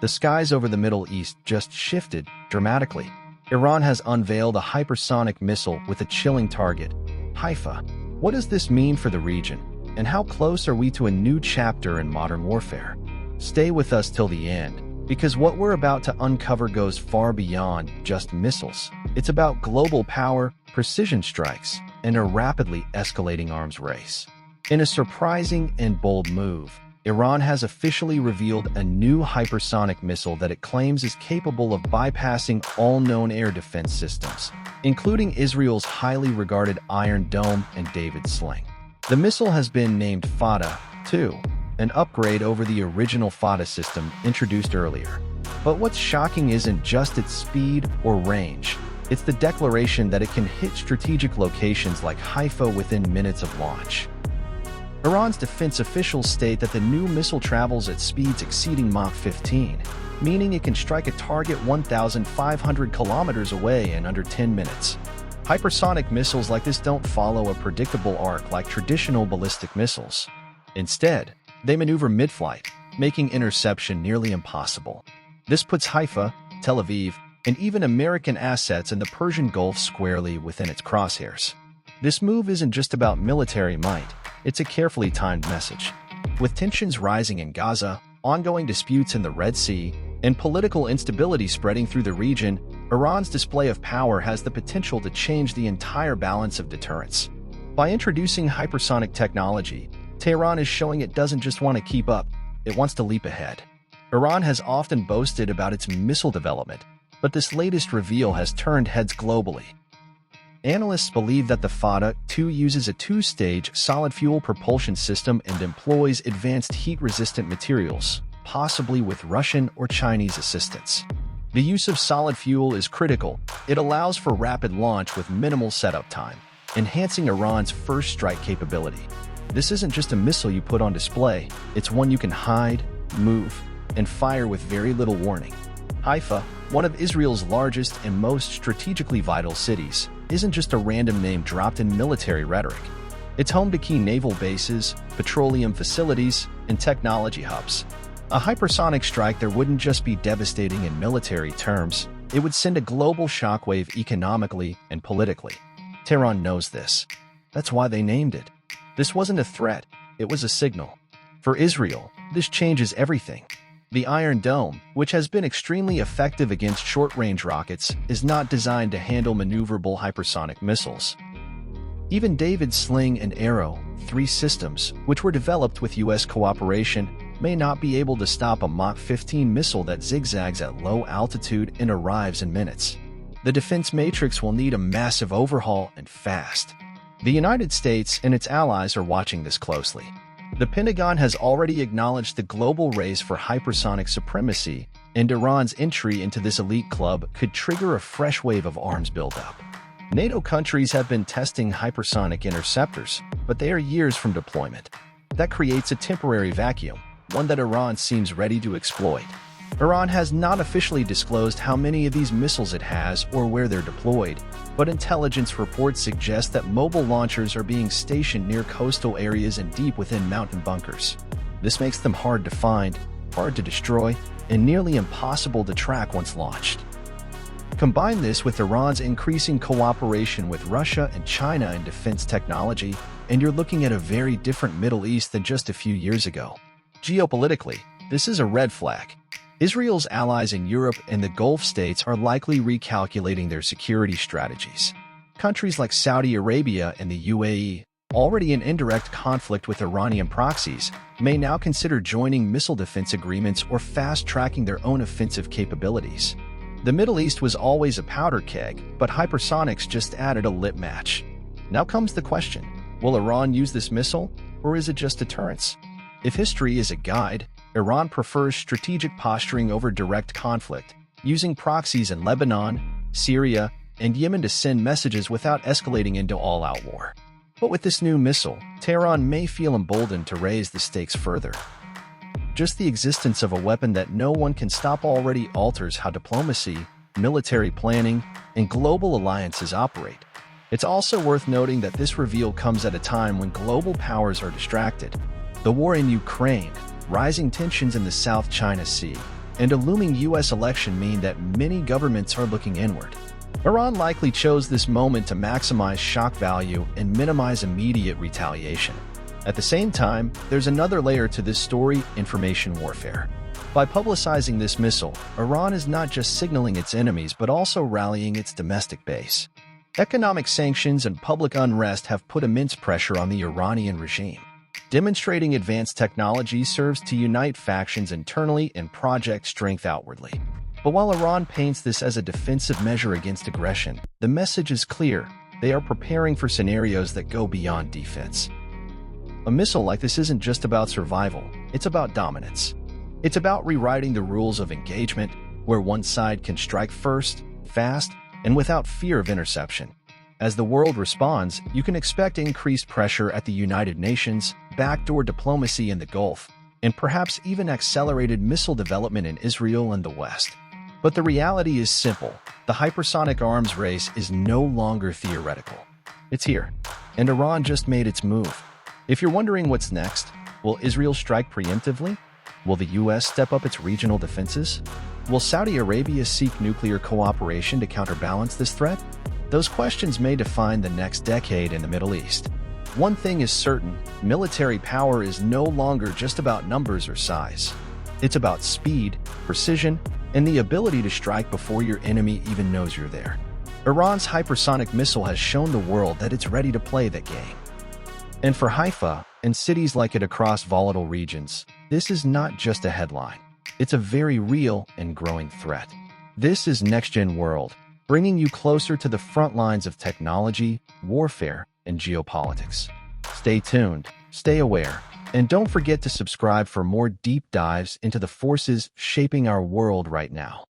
the skies over the Middle East just shifted dramatically. Iran has unveiled a hypersonic missile with a chilling target, Haifa. What does this mean for the region, and how close are we to a new chapter in modern warfare? Stay with us till the end, because what we're about to uncover goes far beyond just missiles. It's about global power, precision strikes, and a rapidly escalating arms race. In a surprising and bold move, Iran has officially revealed a new hypersonic missile that it claims is capable of bypassing all known air defense systems, including Israel's highly regarded Iron Dome and David Sling. The missile has been named Fatteh, too, an upgrade over the original fatteh system introduced earlier. But what's shocking isn't just its speed or range, it's the declaration that it can hit strategic locations like Haifa within minutes of launch. Iran's defense officials state that the new missile travels at speeds exceeding Mach 15, meaning it can strike a target 1,500 kilometers away in under 10 minutes. Hypersonic missiles like this don't follow a predictable arc like traditional ballistic missiles. Instead, they maneuver mid-flight, making interception nearly impossible. This puts Haifa, Tel Aviv, and even American assets in the Persian Gulf squarely within its crosshairs. This move isn't just about military might. It's a carefully timed message. With tensions rising in Gaza, ongoing disputes in the Red Sea, and political instability spreading through the region, Iran's display of power has the potential to change the entire balance of deterrence. By introducing hypersonic technology, Tehran is showing it doesn't just want to keep up, it wants to leap ahead. Iran has often boasted about its missile development, but this latest reveal has turned heads globally. Analysts believe that the Fatteh 2 uses a two-stage solid-fuel propulsion system and employs advanced heat-resistant materials, possibly with Russian or Chinese assistance. The use of solid fuel is critical. It allows for rapid launch with minimal setup time, enhancing Iran's first strike capability. This isn't just a missile you put on display, it's one you can hide, move, and fire with very little warning. Haifa, one of Israel's largest and most strategically vital cities, isn't just a random name dropped in military rhetoric. It's home to key naval bases, petroleum facilities, and technology hubs. A hypersonic strike there wouldn't just be devastating in military terms, it would send a global shockwave economically and politically. Tehran knows this. That's why they named it. This wasn't a threat, it was a signal. For Israel, this changes everything. The Iron Dome, which has been extremely effective against short-range rockets, is not designed to handle maneuverable hypersonic missiles. Even David Sling and Arrow, 3 systems, which were developed with U.S. cooperation, may not be able to stop a Mach 15 missile that zigzags at low altitude and arrives in minutes. The defense matrix will need a massive overhaul and fast. The United States and its allies are watching this closely. The Pentagon has already acknowledged the global race for hypersonic supremacy, and Iran's entry into this elite club could trigger a fresh wave of arms buildup. NATO countries have been testing hypersonic interceptors, but they are years from deployment. That creates a temporary vacuum, one that Iran seems ready to exploit. Iran has not officially disclosed how many of these missiles it has or where they're deployed, but intelligence reports suggest that mobile launchers are being stationed near coastal areas and deep within mountain bunkers. This makes them hard to find, hard to destroy, and nearly impossible to track once launched. Combine this with Iran's increasing cooperation with Russia and China in defense technology, and you're looking at a very different Middle East than just a few years ago. Geopolitically, this is a red flag. Israel's allies in Europe and the Gulf states are likely recalculating their security strategies. Countries like Saudi Arabia and the UAE, already in indirect conflict with Iranian proxies, may now consider joining missile defense agreements or fast-tracking their own offensive capabilities. The Middle East was always a powder keg, but hypersonics just added a lit match. Now comes the question, will Iran use this missile, or is it just deterrence? If history is a guide, Iran prefers strategic posturing over direct conflict, using proxies in Lebanon, Syria, and Yemen to send messages without escalating into all-out war. But with this new missile, Tehran may feel emboldened to raise the stakes further. Just the existence of a weapon that no one can stop already alters how diplomacy, military planning, and global alliances operate. It's also worth noting that this reveal comes at a time when global powers are distracted. The war in Ukraine, rising tensions in the South China Sea, and a looming U.S. election mean that many governments are looking inward. Iran likely chose this moment to maximize shock value and minimize immediate retaliation. At the same time, there's another layer to this story: information warfare. By publicizing this missile, Iran is not just signaling its enemies but also rallying its domestic base. Economic sanctions and public unrest have put immense pressure on the Iranian regime. Demonstrating advanced technology serves to unite factions internally and project strength outwardly. But while Iran paints this as a defensive measure against aggression, the message is clear: they are preparing for scenarios that go beyond defense. A missile like this isn't just about survival, it's about dominance. It's about rewriting the rules of engagement, where one side can strike first, fast, and without fear of interception. As the world responds, you can expect increased pressure at the United Nations, backdoor diplomacy in the Gulf, and perhaps even accelerated missile development in Israel and the West. But the reality is simple: the hypersonic arms race is no longer theoretical. It's here, and Iran just made its move. If you're wondering what's next, will Israel strike preemptively? Will the U.S. step up its regional defenses? Will Saudi Arabia seek nuclear cooperation to counterbalance this threat? Those questions may define the next decade in the Middle East. One thing is certain: military power is no longer just about numbers or size. It's about speed, precision, and the ability to strike before your enemy even knows you're there. Iran's hypersonic missile has shown the world that it's ready to play that game. And for Haifa and cities like it across volatile regions, this is not just a headline. It's a very real and growing threat. This is NextGen World, bringing you closer to the front lines of technology, warfare, and geopolitics. Stay tuned, stay aware, and don't forget to subscribe for more deep dives into the forces shaping our world right now.